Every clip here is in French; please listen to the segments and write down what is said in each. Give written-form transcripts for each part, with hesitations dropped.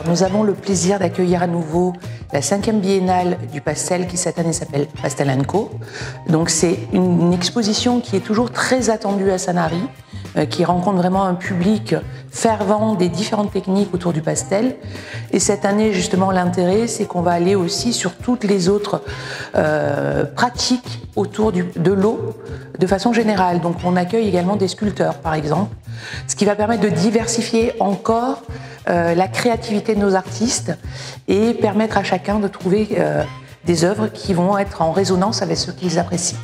Nous avons le plaisir d'accueillir à nouveau la 5e biennale du pastel qui cette année s'appelle Pastel & Co. Donc c'est une exposition qui est toujours très attendue à Sanary, qui rencontre vraiment un public fervent des différentes techniques autour du pastel. Et cette année, justement, l'intérêt, c'est qu'on va aller aussi sur toutes les autres pratiques autour de l'eau de façon générale. Donc on accueille également des sculpteurs, par exemple, ce qui va permettre de diversifier encore la créativité de nos artistes et permettre à chacun de trouver des œuvres qui vont être en résonance avec ce qu'ils apprécient.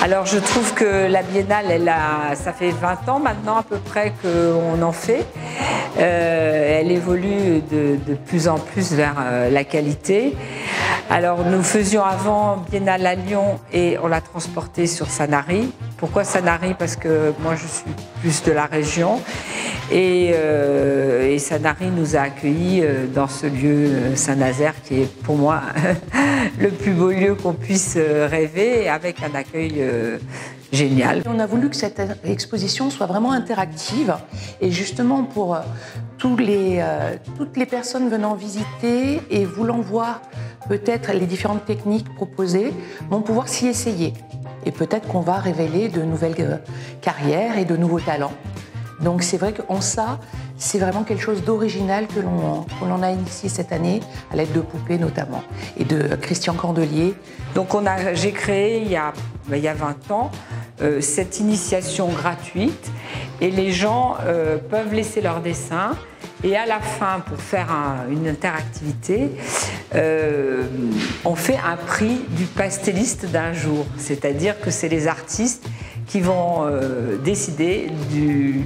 Alors je trouve que la Biennale, ça fait 20 ans maintenant à peu près qu'on en fait. Elle évolue de plus en plus vers la qualité. Alors nous faisions avant Biennale à Lyon et on l'a transportée sur Sanary. Pourquoi Sanary? Parce que moi je suis plus de la région et Sanary nous a accueillis dans ce lieu Saint-Nazaire qui est pour moi le plus beau lieu qu'on puisse rêver, avec un accueil génial. On a voulu que cette exposition soit vraiment interactive et justement pour toutes les personnes venant visiter et voulant voir peut-être les différentes techniques proposées vont pouvoir s'y essayer. Et peut-être qu'on va révéler de nouvelles carrières et de nouveaux talents. Donc c'est vrai qu'en ça, c'est vraiment quelque chose d'original que l'on a initié cette année, à l'aide de poupées notamment, et de Christian Candelier. Donc j'ai créé il y a 20 ans cette initiation gratuite et les gens peuvent laisser leurs dessins et à la fin, pour faire une interactivité, on fait un prix du pastelliste d'un jour, c'est-à-dire que c'est les artistes qui vont décider du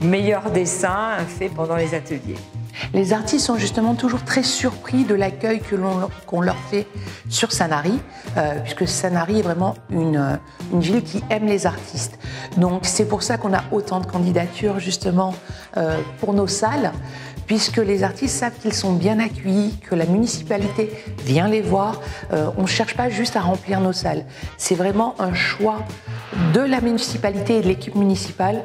meilleur dessin fait pendant les ateliers. Les artistes sont justement toujours très surpris de l'accueil qu'on leur fait sur Sanary, puisque Sanary est vraiment une ville qui aime les artistes. Donc c'est pour ça qu'on a autant de candidatures justement pour nos salles, puisque les artistes savent qu'ils sont bien accueillis, que la municipalité vient les voir. On ne cherche pas juste à remplir nos salles, c'est vraiment un choix de la municipalité et de l'équipe municipale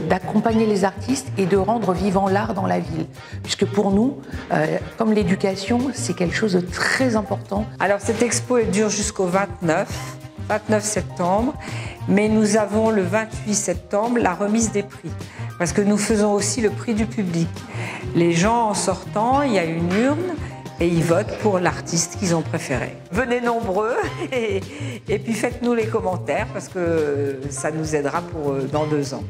d'accompagner les artistes et de rendre vivant l'art dans la ville. Puisque pour nous, comme l'éducation, c'est quelque chose de très important. Alors cette expo elle dure jusqu'au 29 septembre, mais nous avons le 28 septembre la remise des prix, parce que nous faisons aussi le prix du public. Les gens en sortant, il y a une urne, et ils votent pour l'artiste qu'ils ont préféré. Venez nombreux et puis faites-nous les commentaires parce que ça nous aidera pour dans 2 ans.